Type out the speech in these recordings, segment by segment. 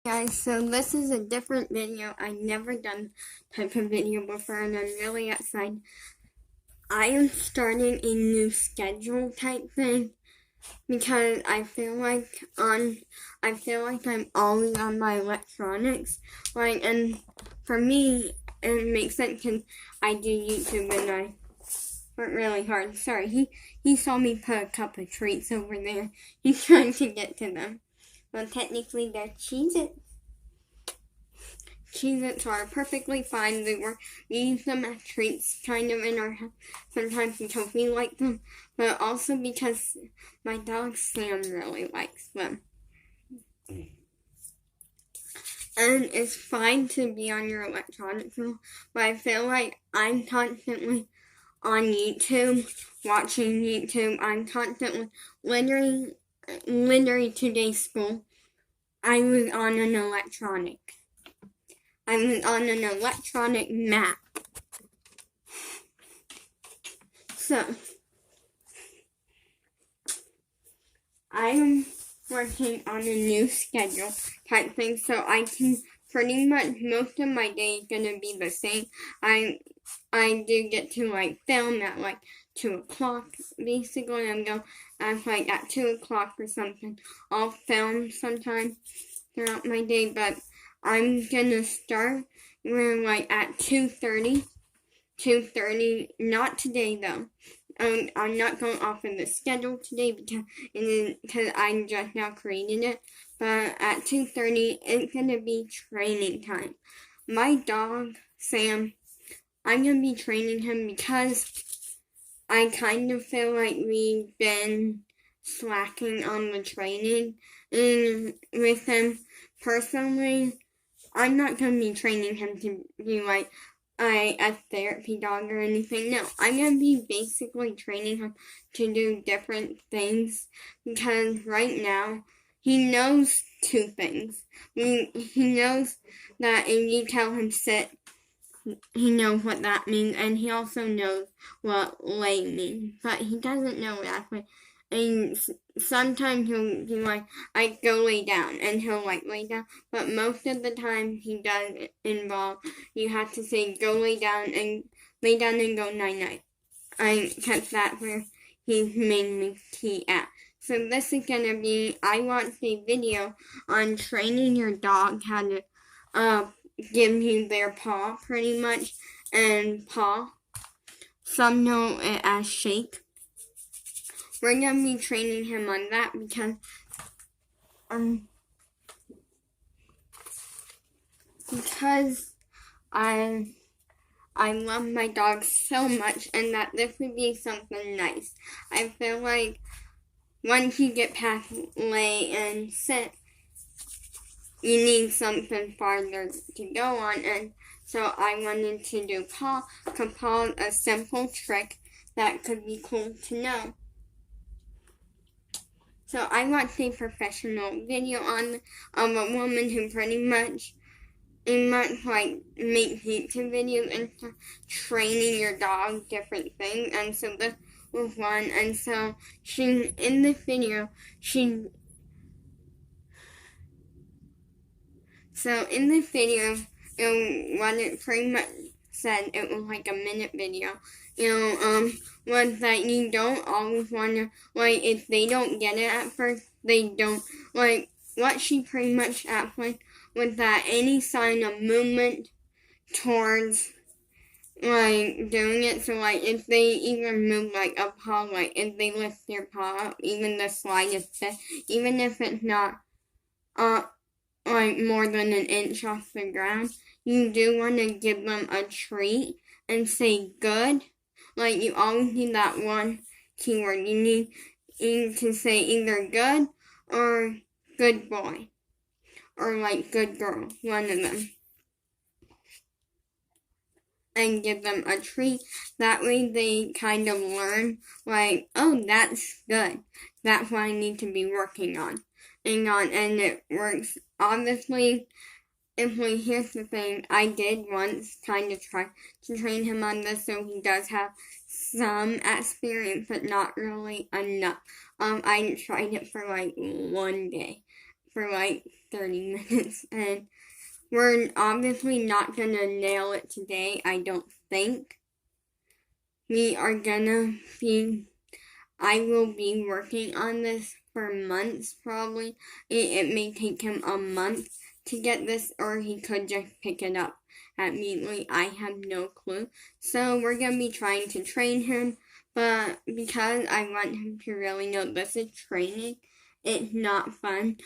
Guys, so this is a different video. I never done type of video before and I'm really excited. I am starting a new schedule type thing because I feel like I'm always on my electronics. And for me it makes sense because I do YouTube and I work really hard. Sorry, he saw me put a cup of treats over there. He's trying to get to them. Well, technically they're Cheez-Its. Cheez-Its are perfectly fine. We use them as treats kind of in our house sometimes because we like them, but also because my dog Sam really likes them. And it's fine to be on your electronics, but I feel like I'm constantly on YouTube, watching YouTube. I'm constantly, literally today's school, I was on an electronic. I was on an electronic map. So, I'm working on a new schedule type thing, so I can pretty much, most of my day is gonna be the same. I do get to film at 2 o'clock. Basically, I'm going at 2 o'clock or something. I'll film sometime throughout my day, but I'm gonna start at 2:30. 2:30, not today though. I'm not going off of the schedule today because I'm just now creating it. But at 2:30, it's gonna be training time. My dog Sam, I'm gonna be training him because I kind of feel like we've been slacking on the training with him. Personally, I'm not gonna be training him to be a therapy dog or anything. No, I'm gonna be basically training him to do different things because right now he knows two things. He knows that if you tell him sit, he knows what that means, and he also knows what lay means, but he doesn't know exactly. And sometimes he'll be like, I go lay down, and he'll lay down, but most of the time he does involve, you have to say go lay down and go night night. I kept that where he made me tea at. So this is gonna be, I watched a video on training your dog how to give you their paw pretty much, and paw. Some know it as shake. We're gonna be training him on that because I love my dog so much, and that this would be something nice. I feel like once you get past lay and sit, you need something farther to go on, and so I wanted to do paw, because paw is a simple trick that could be cool to know. So I watched a professional video of a woman who pretty much makes YouTube videos and training your dog different things, and so this was one, and so in this video, what it pretty much said, it was a minute video, was that you don't always want to, if they don't get it at first, they don't, what she pretty much explained was that any sign of movement towards, doing it, so, if they even move, a paw, if they lift their paw up, even the slightest bit, even if it's not, more than an inch off the ground, you do want to give them a treat and say good. You always need that one keyword. You need to say either good or good boy or good girl, one of them. And give them a treat. That way they kind of learn, oh, that's good. That's what I need to be working on. And it works. Obviously, here's the thing, I did once kind of try to train him on this, so he does have some experience, but not really enough. I tried it for 1 day. for like 30 minutes. And we're obviously not gonna nail it today, I don't think. We are gonna be, I will be working on this for months probably. It may take him a month to get this, or he could just pick it up immediately. I have no clue. So we're gonna be trying to train him, but because I want him to really know this is training, it's not fun.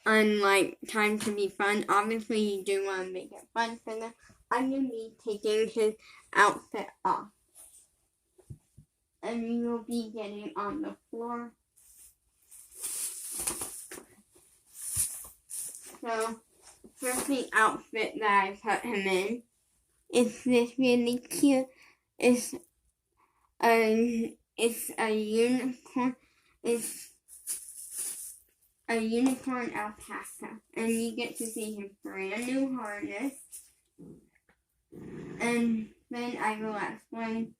Unlike time to be fun, obviously you do want to make it fun for them. I'm gonna be taking his outfit off, and we will be getting on the floor. So, here's the outfit that I put him in. It's this really cute. It's a unicorn. It's a unicorn alpaca, and you get to see his brand new harness. And then I will explain.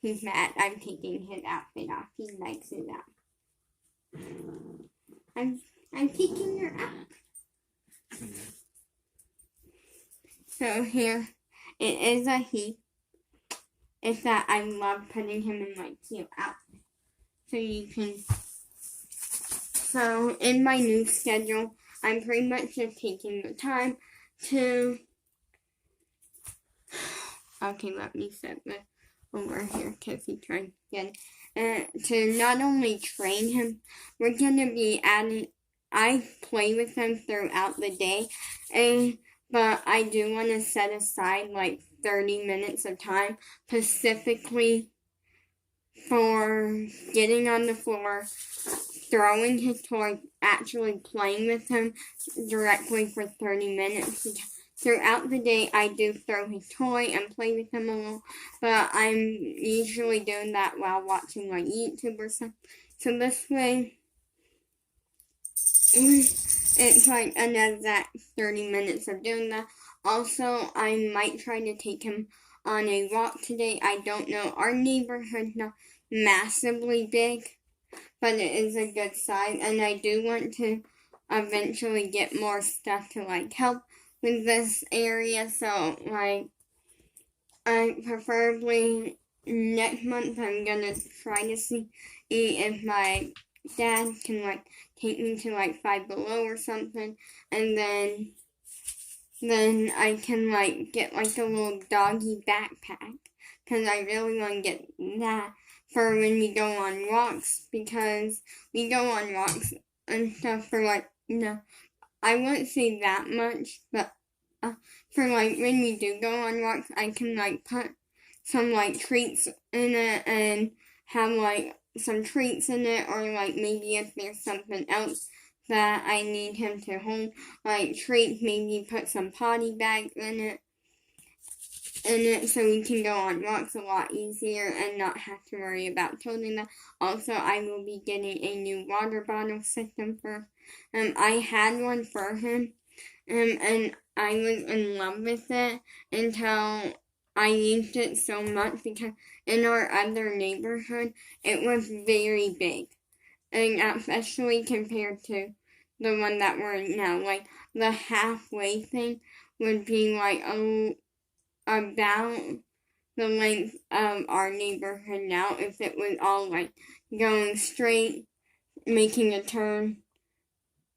He's mad. I'm taking his outfit off. He likes it out. I'm taking your out. So here, it is a he. It's that I love putting him in like cute outfits. So you can. So in my new schedule, I'm pretty much just taking the time to. Okay, let me set this over here because he's trying to get to not only train him, we're going to be adding, I play with him throughout the day, but I do want to set aside like 30 minutes of time specifically for getting on the floor, throwing his toy, actually playing with him directly for 30 minutes. Throughout the day, I do throw his toy and play with him a little, but I'm usually doing that while watching like YouTube or something. So this way, it's like another that 30 minutes of doing that. Also, I might try to take him on a walk today. I don't know. Our neighborhood's not massively big, but it is a good size, and I do want to eventually get more stuff to like help with this area. So like, I preferably next month I'm gonna try to see if my dad can like take me to like Five Below or something, and then I can like get like a little doggy backpack, because I really want to get that for when we go on walks, because we go on walks and stuff for like, I wouldn't say that much, but for like when we do go on walks, I can like put some like treats in it and have like some treats in it, or like maybe if there's something else that I need him to hold, like treats, maybe put some potty bags in it so we can go on walks a lot easier and not have to worry about toting that. Also, I will be getting a new water bottle system for I had one for him, and I was in love with it until I used it so much, because in our other neighborhood, it was very big, and especially compared to the one that we're in now. Like, the halfway thing would be like about the length of our neighborhood now, if it was all like going straight, making a turn,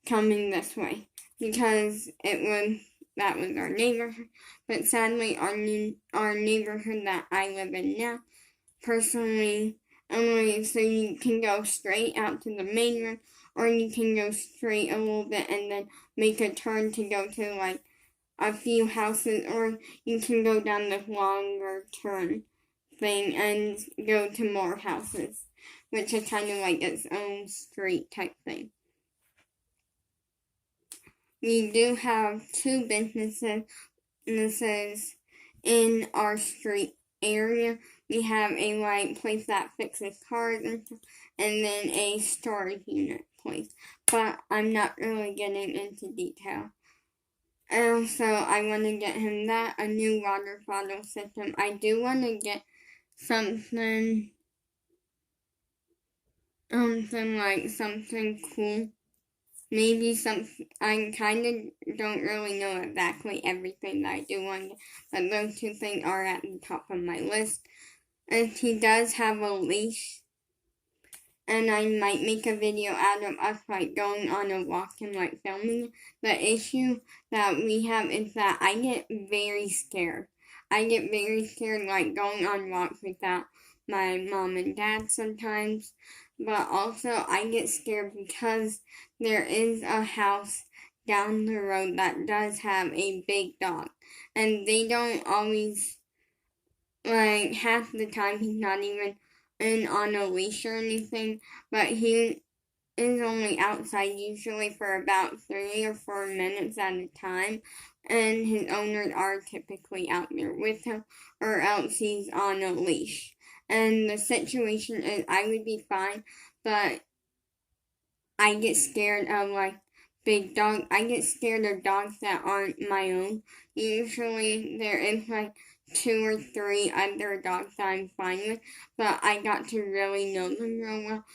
coming this way, because that was our neighborhood. But sadly, our neighborhood that I live in now, personally, only so you can go straight out to the main road, or you can go straight a little bit and then make a turn to go to like a few houses, or you can go down this longer turn thing and go to more houses, which is kind of like its own street type thing. We do have two businesses in our street area. We have a like place that fixes cars and then a storage unit place. But I'm not really getting into detail. And so I want to get him that, a new water bottle system. I do want to get something something cool. Maybe I kind of don't really know exactly everything that I do want, but those two things are at the top of my list. And he does have a leash, and I might make a video out of us going on a walk and filming. The issue that we have is that I get very scared. I get very scared going on walks without my mom and dad sometimes. But also I get scared because there is a house down the road that does have a big dog. And they don't always, half the time he's not even on a leash or anything, but he is only outside usually for about 3 or 4 minutes at a time, and his owners are typically out there with him, or else he's on a leash. And the situation is, I would be fine, but I get scared of big dogs. I get scared of dogs that aren't my own. Usually there is 2 or 3 other dogs that I'm fine with, but I got to really know them real well.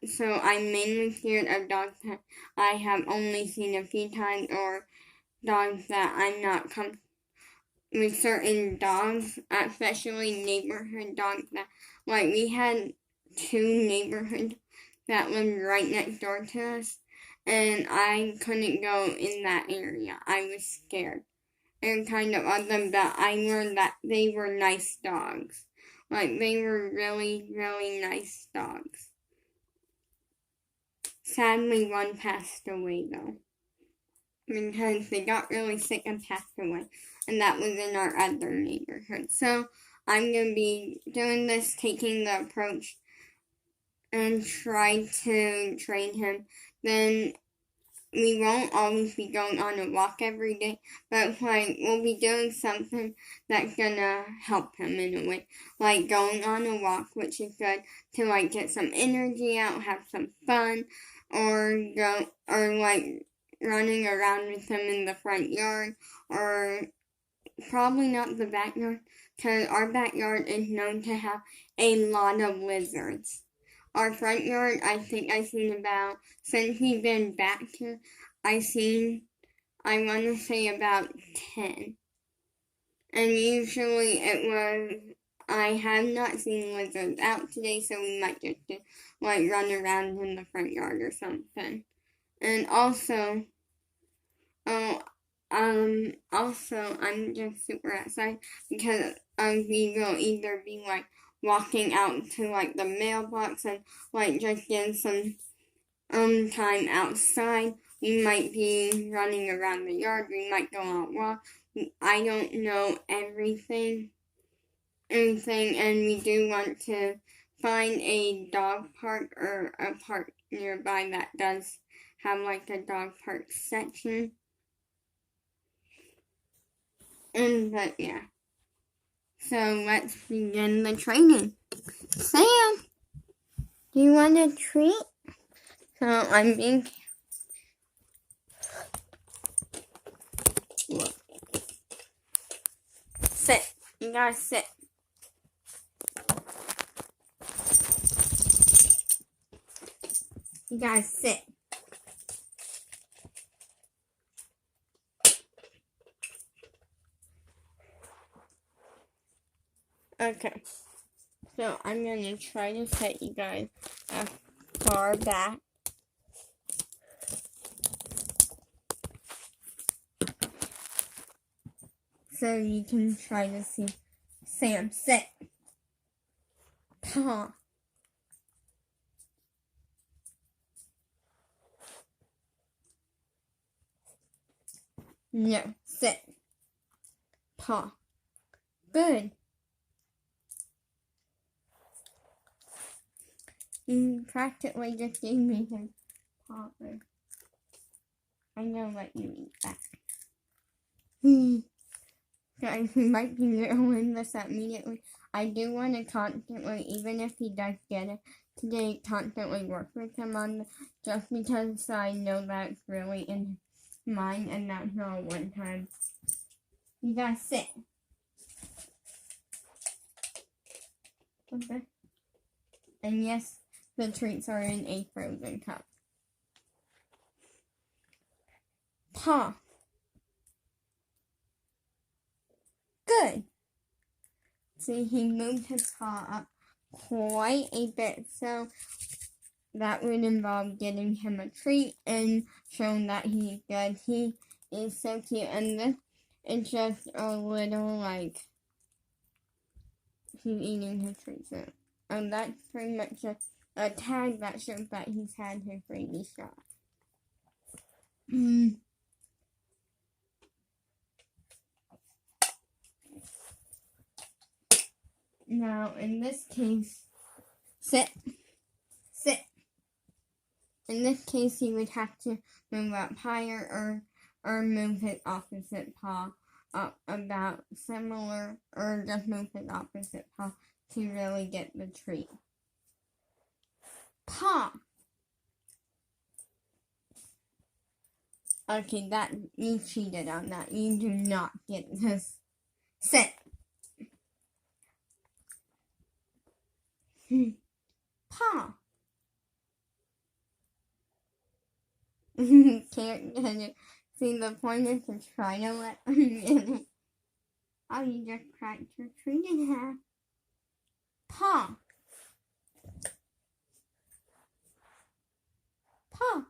So I'm mainly scared of dogs that I have only seen a few times, or dogs that I'm not comfortable with. Certain dogs, especially neighborhood dogs that, we had 2 neighborhood that lived right next door to us, and I couldn't go in that area. I was scared. And kind of of them, but I learned that they were nice dogs. They were really, really nice dogs. Sadly, one passed away, though, because they got really sick and passed away, and that was in our other neighborhood. So I'm going to be doing this, taking the approach, and try to train him. Then we won't always be going on a walk every day, but we'll be doing something that's gonna help him in a way, going on a walk, which is good to get some energy out, have some fun, or running around with him in the front yard, or probably not the backyard, because our backyard is known to have a lot of lizards. Our front yard, I think I've seen about, since we've been back here, I want to say about 10. And usually I have not seen lizards out today, so we might just run around in the front yard or something. And also, I'm just super excited because we will either be walking out to the mailbox and just getting some time outside. We might be running around the yard. We might go on a walk. I don't know everything, and we do want to find a dog park or a park nearby that does have a dog park section. But yeah. So let's begin the training. Sam, do you want a treat? So I'm being... Look. Sit. You gotta sit. You gotta sit. Okay. So I'm gonna try to set you guys as far back so you can try to see. Sam, sit. Paw. No, sit. Paw. Good. You practically just gave me his paw. I'm gonna let you eat that. Guys, he might be doing this immediately. I do want to constantly, even if he does get it today, constantly work with him on this, just because I know that's really in his mind and that's not one time. You gotta sit. Okay. And yes, the treats are in a frozen cup. Paw. Good. See, he moved his paw up quite a bit, so that would involve getting him a treat and showing that he's good. He is so cute, and this is just a little, like, he's eating his treats. And that's pretty much a tag that shows that he's had his rabies shot. Now, in this case, sit. In this case, he would have to move up higher or move his opposite paw up about similar, or just move his opposite paw to really get the treat. Paw. Okay, that you cheated on that. You do not get this. Sit. Paw. Can't get it. See, the point is to try to let him get it. Oh, you just cracked your treat in half. Paw. Paw.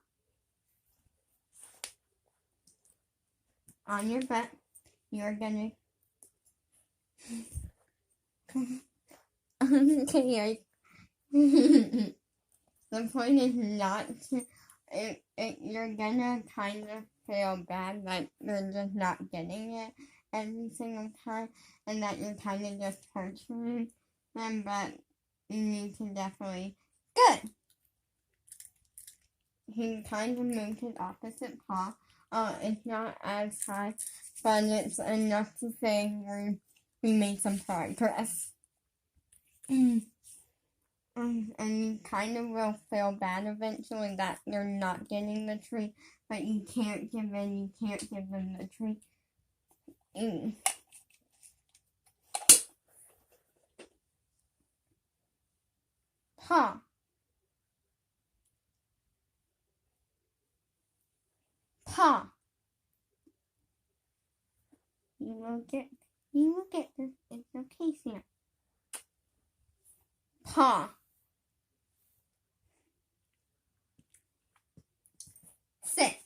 On your butt, you're gonna. Okay, the point is not to. You're gonna kind of feel bad that you're just not getting it every single time, and that you're kind of just torturing them, but you need to definitely. Good! He kind of moved his opposite paw. It's not as high, but it's enough to say we made some progress. And you kind of will feel bad eventually that you're not getting the treat, but you can't give in, you can't give them the treat. Paw. Paw. You will get this. It's okay, Sam. Paw. Sit.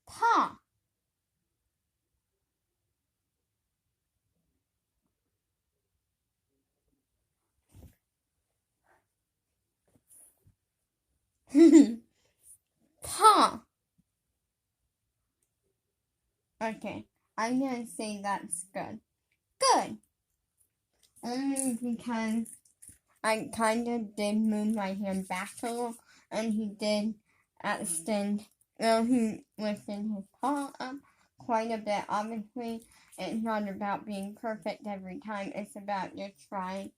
Paw. Paw. Okay, I'm gonna say that's good. Good. Only because I kind of did move my hand back a little, and he did extend. Well, he lifted his paw up quite a bit. Obviously, it's not about being perfect every time. It's about just trying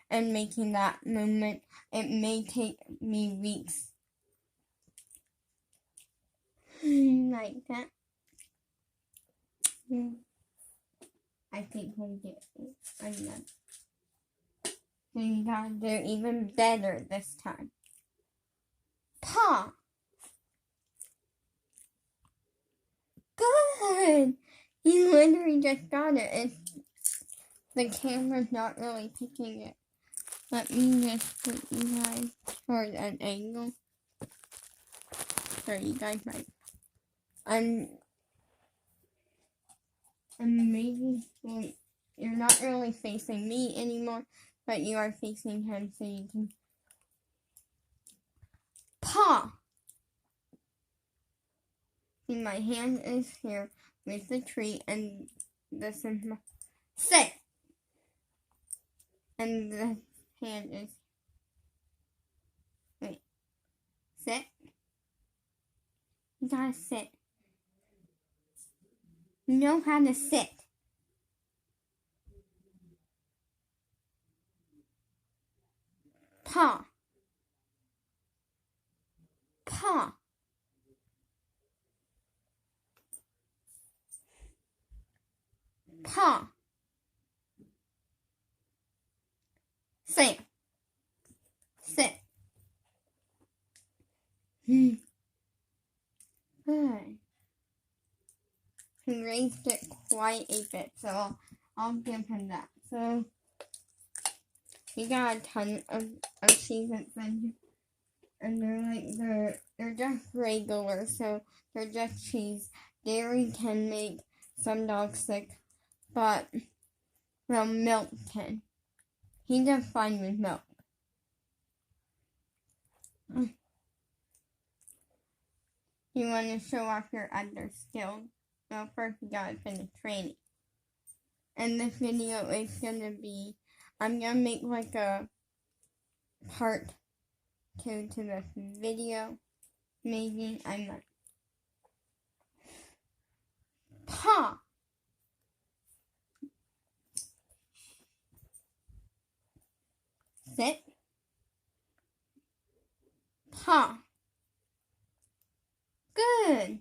and making that movement. It may take me weeks. Like that. I think we'll get it. So you gotta do even better this time. Paw. Good. You literally just got it. The camera's not really picking it. Let me just put you guys toward an angle. So you guys might. And maybe, well, you're not really facing me anymore, but you are facing him, so you can. Paw. See, my hand is here with the treat, and this is my. Sit. And the hand is. Wait. Sit. You gotta sit. You know how to sit. Paw. Paw. Paw. Sam. Sit. Good. He raised it quite a bit, so I'll give him that. So he got a ton of achievements, and they're just regular, so they're just cheese. Dairy can make some dogs sick, but milk can. He does fine with milk. You want to show off your other skills? Well, first you gotta finish training. And this video is gonna be, I'm gonna make like a part 2 to this video. Maybe I'm not. Paw. Sit. Paw. Good.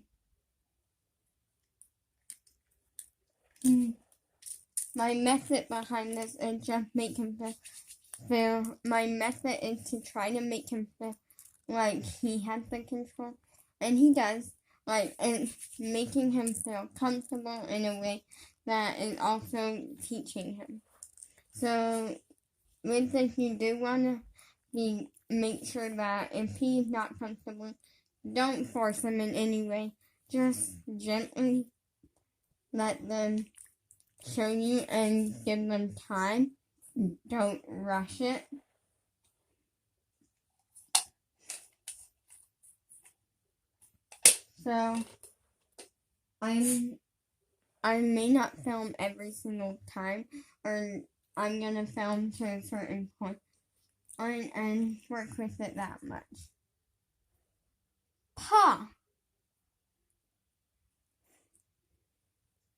My method behind this is just make him feel. My method is to try to make him feel like he has the control, and he does. Like, and making him feel comfortable in a way that is also teaching him. So with this, you do want to make sure that if he's not comfortable, don't force him in any way. Just gently let them show you and give them time. Don't rush it. So I may not film every single time, or I'm gonna film to a certain point and work with it that much. Paw.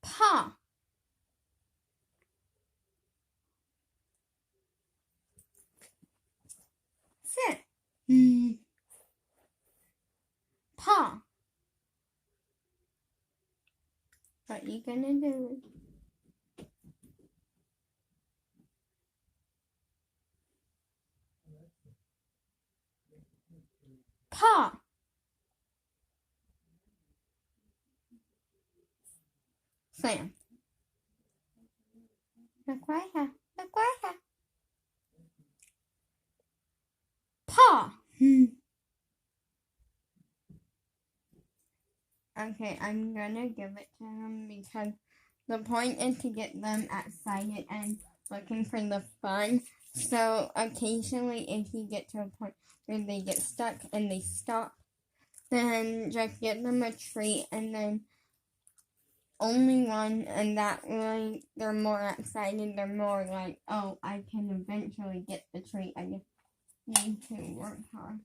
Paw. Sit. Paw. What you gonna do? Paw. Sam. Look right here. Look right here. Paw. Okay, I'm gonna give it to him because the point is to get them excited and looking for the fun. So occasionally, if you get to a point where they get stuck and they stop, then just give them a treat and then only one, and that way they're more excited. They're more like, oh, I can eventually get the treat. I just need to work hard.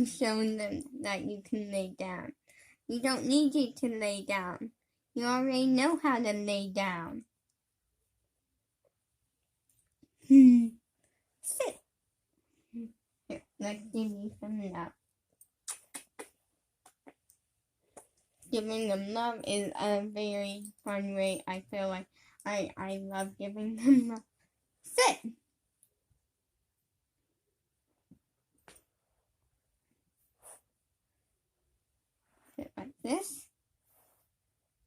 Showing them that you can lay down. You don't need you to lay down. You already know how to lay down. Sit. Here, let's give you some love. Giving them love is a very fun way. I feel like I love giving them love. Sit. Sit like this.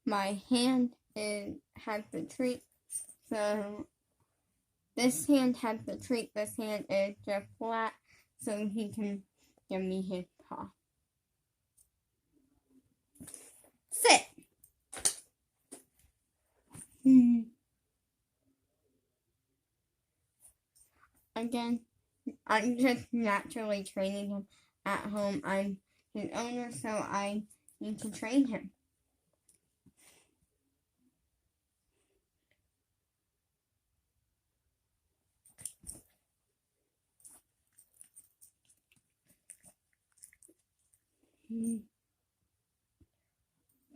My hand has the treat, so this hand has the treat. This hand is just flat, so he can give me his paw. Sit. Again, I'm just naturally training him at home. I'm his owner, so I need to train him.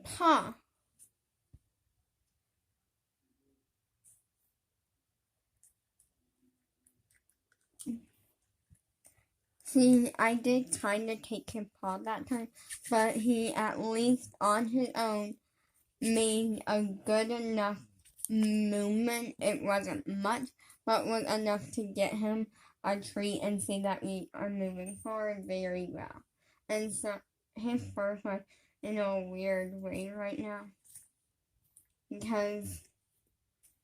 Paw. See, I did kind of take his paw that time, but he at least on his own made a good enough movement. It wasn't much, but was enough to get him a treat and see that we are moving forward very well. And so his fur's like in a weird way right now because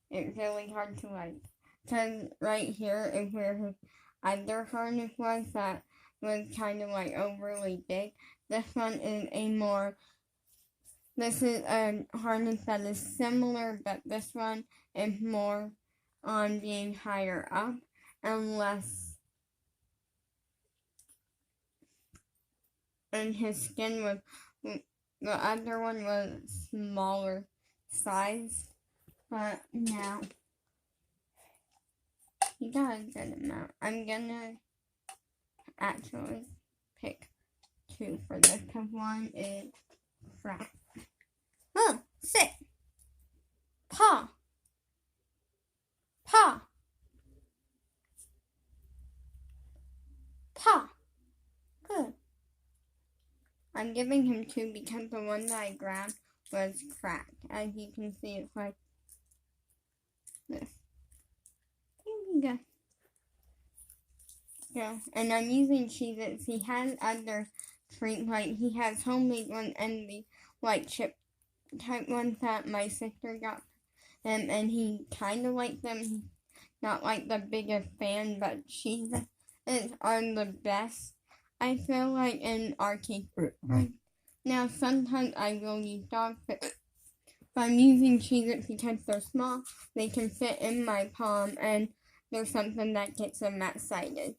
it's really hard to like, because right here is where his other harness was that was kind of like overly big. This one is this is a harness that is similar, but this one is more on being higher up and less, and his skin was, the other one was smaller size, but now he got a good amount. I'm gonna actually pick two for this because one is flat. Oh, sit. Paw. Paw. Paw. Good. I'm giving him two because the one that I grabbed was cracked. As you can see, it's like this. There you go. Yeah, and I'm using Cheez-Its. He has other treats, like he has homemade one and the white chip type ones that my sister got him, and he kind of liked them. He's not like the biggest fan, but Cheez-Its are the best. I feel like in arcade right now, sometimes I will use dog food, but I'm using Cheez-Its because they're small. They can fit in my palm, and there's something that gets them excited.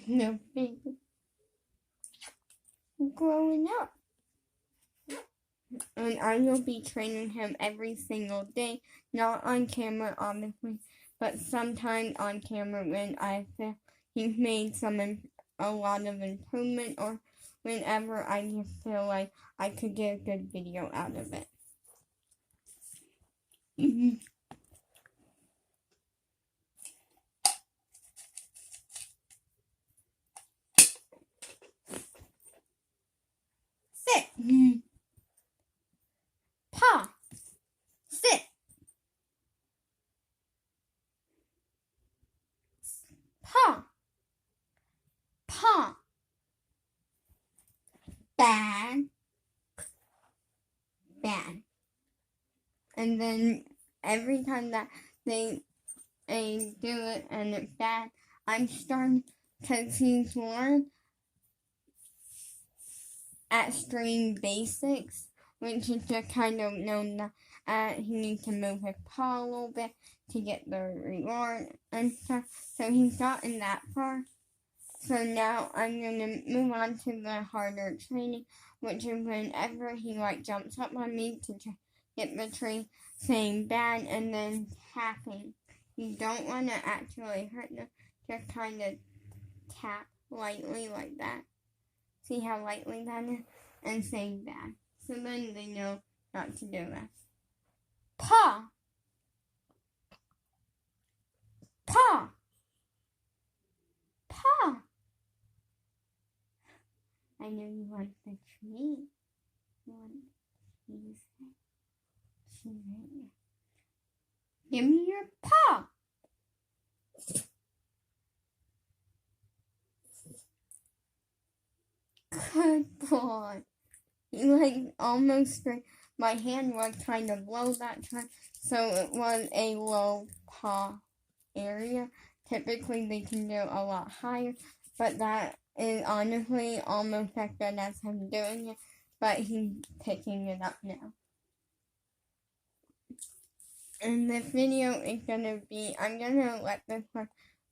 No baby growing up. And I will be training him every single day, not on camera obviously, but sometimes on camera when I feel he's made a lot of improvement, or whenever I just feel like I could get a good video out of it. Sit. Paw. Sit. Paw. Paw. Bad. Bad. And then every time that they do it and it's bad, I'm starting, because he's learned extreme basics, which is just kind of known that he needs to move his paw a little bit to get the reward and stuff. So he's gotten that far. So now I'm going to move on to the harder training, which is whenever he like jumps up on me to get the tree, saying bad and then tapping. You don't want to actually hurt them, just kind of tap lightly like that. See how lightly that is? And say bad. So then they know not to do that. Paw. Paw. Paw. I know you want the treat. You want cheese. Cheese right now. Give me your paw. Good boy. You like almost straight. My hand was kind of low that time, so it was a low paw area. Typically they can do a lot higher, but that is honestly almost as good as him doing it, but he's picking it up now. And this video is gonna be, I'm gonna let this one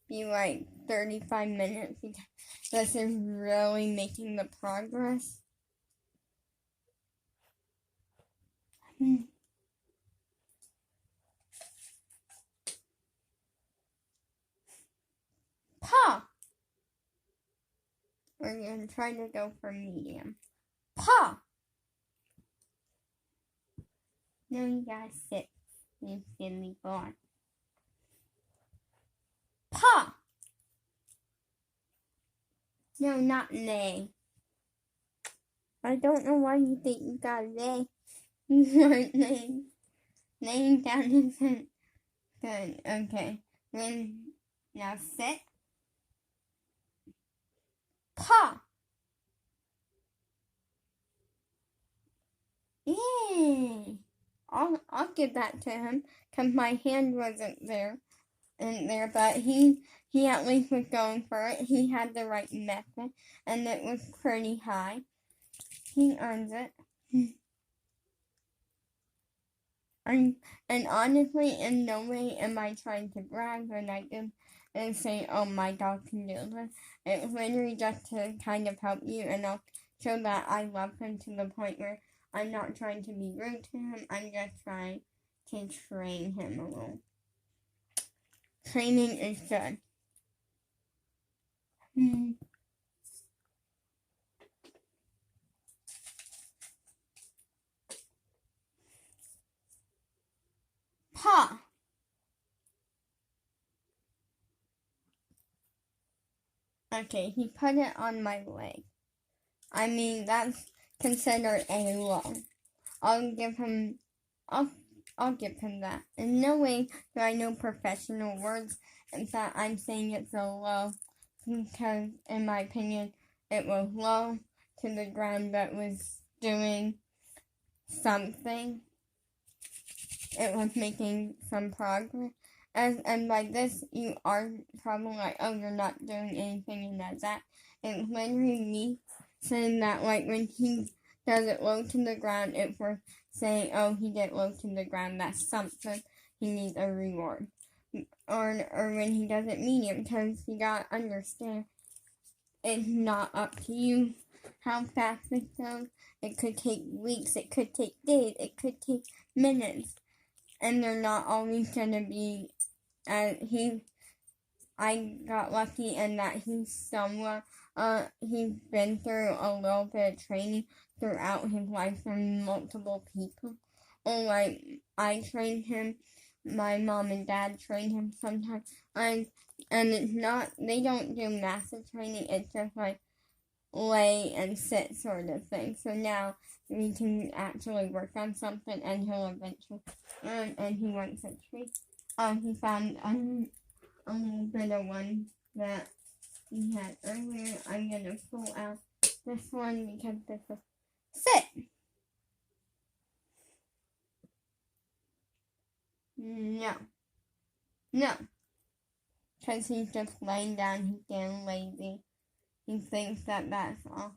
be like 35 minutes because this is really making the progress. Paw. We're gonna try to go for medium. Paw. No, you gotta sit, you silly boy. No, not they. I don't know why you think you got they. You weren't named. Laying down isn't good. Okay. Now sit. Paw. Yay. I'll give that to him because my hand wasn't there but he at least was going for it. He had the right method and it was pretty high. He earns it. And honestly, in no way am I trying to brag when I do and say, oh, my dog can do this. It's literally just to kind of help you and I'll show that I love him to the point where I'm not trying to be rude to him. I'm just trying to train him a little. Training is good. Paw. Okay, he put it on my leg. I mean, that's considered a low. I'll give him that. In no way do I know professional words. In fact, I'm saying it's a low because, in my opinion, it was low to the ground but was doing something. It was making some progress. And by this, you are probably like, oh, you're not doing anything and that's that. It's literally me saying that, like, when he does it low to the ground, it's for saying, oh, he did low to the ground, that's something, he needs a reward. Or when he does it medium, because you gotta understand, it's not up to you how fast it goes. It could take weeks, it could take days, it could take minutes. And they're not always gonna be, I got lucky in that he's been through a little bit of training throughout his life from multiple people. Or like, I trained him, my mom and dad trained him sometimes, and it's not, they don't do massive training, it's just like lay and sit sort of thing. So now we can actually work on something and he'll eventually learn, and he wants a treat. He found a little bit of one that he had earlier. I'm going to pull out this one because this is sit. No. Because he's just laying down, he's getting lazy. He thinks that that's all.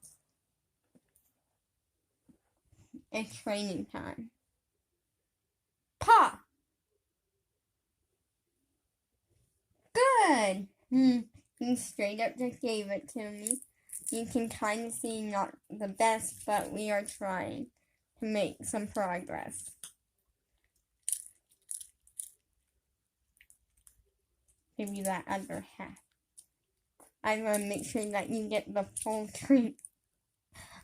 It's training time. Paw. Good. He straight up just gave it to me. You can kind of see not the best, but we are trying to make some progress. Give you that other half. I want to make sure that you get the full treat.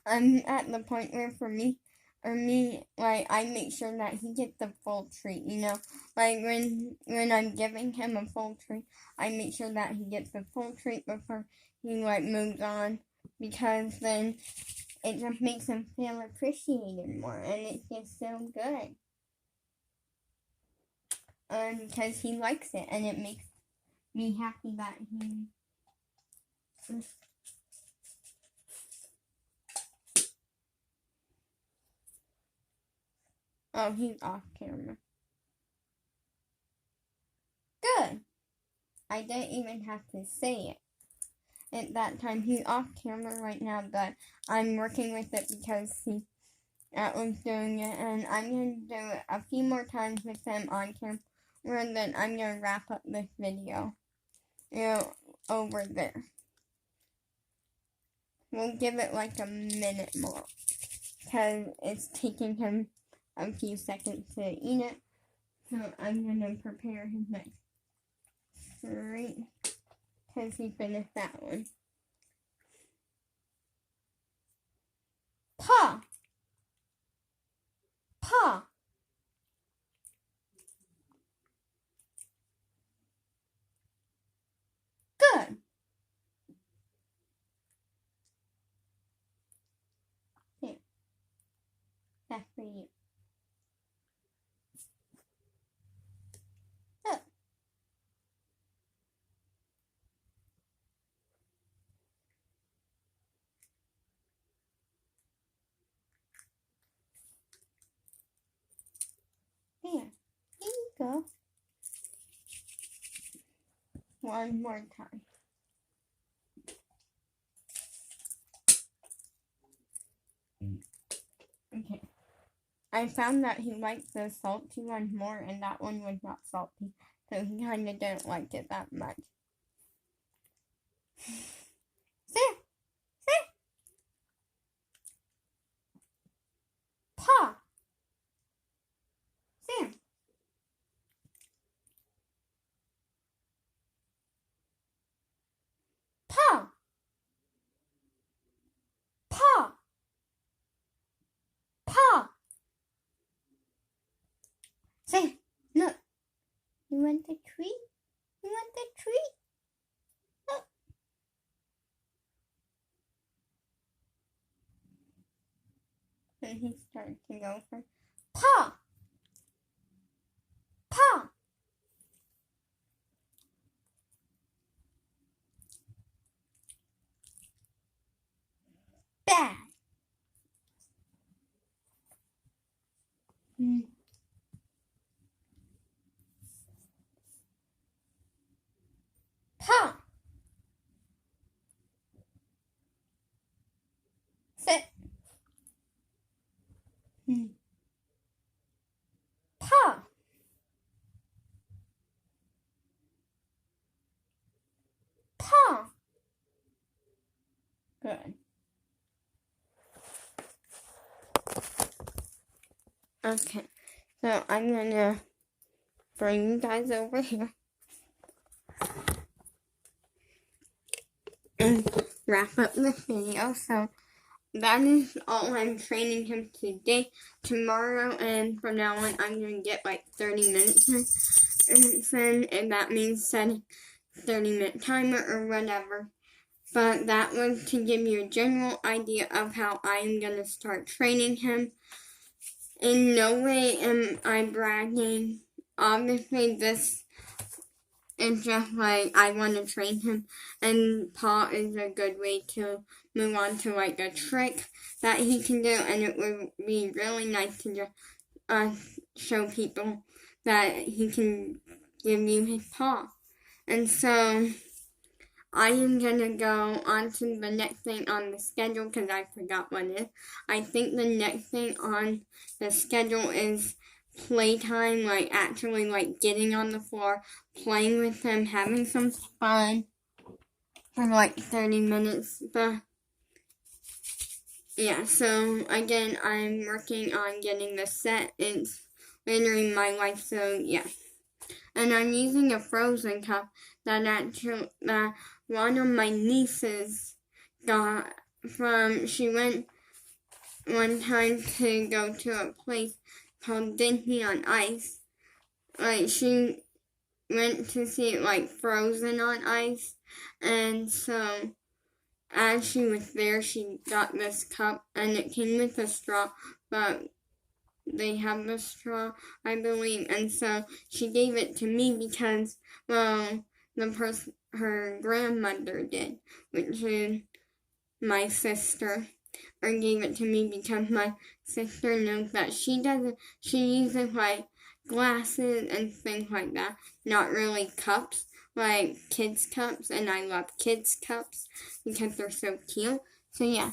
I'm at the point where for me, like, I make sure that he gets the full treat, you know? Like, when I'm giving him a full treat, I make sure that he gets the full treat before he, like, moves on. Because then it just makes him feel appreciated more, and it's just so good. Because he likes it, and it makes me happy that he... Oh, he's off camera. Good. I didn't even have to say it. At that time, he's off camera right now, but I'm working with it because he was doing it, and I'm going to do it a few more times with him on camera, and then I'm going to wrap up this video, over there. We'll give it like a minute more, because it's taking him a few seconds to eat it, so I'm going to prepare his next treat, because he finished that one. Paw. Paw. Good. That's for you. Look. There. Here you go. One more time. Okay. I found that he liked the salty one more, and that one was not salty, so he kind of didn't like it that much. Sam! Sam! Paw! Sam! Paw! Paw! Paw! Sam, look. You want the treat? You want the treat? Look. And he started to go for Paw! Paw! Bad. Paw! Sit. Paw! Paw! Good. Okay, so I'm gonna bring you guys over here and wrap up this video. So that is all I'm training him today. Tomorrow and from now on, I'm gonna get like 30 minutes in, and that means setting 30-minute timer or whatever. But that was to give you a general idea of how I am gonna start training him. In no way am I bragging. Obviously, this is just like I want to train him, and paw is a good way to move on to like a trick that he can do, and it would be really nice to just show people that he can give you his paw. And so I am gonna go on to the next thing on the schedule because I forgot what it is. I think the next thing on the schedule is playtime, like actually like getting on the floor, playing with him, having some fun for like 30 minutes. But yeah, so again, I'm working on getting the set. It's later in my life, so yeah. And I'm using a Frozen cup that one of my nieces got from, she went one time to go to a place called Disney on Ice. Like, she went to see it, like, frozen on ice. And so, as she was there, she got this cup, and it came with a straw, but they have the straw, I believe, and so she gave it to me because, well, her grandmother did, which is my sister, or gave it to me because my sister knows that she uses like glasses and things like that, not really cups, like kids' cups, and I love kids' cups because they're so cute. So yeah,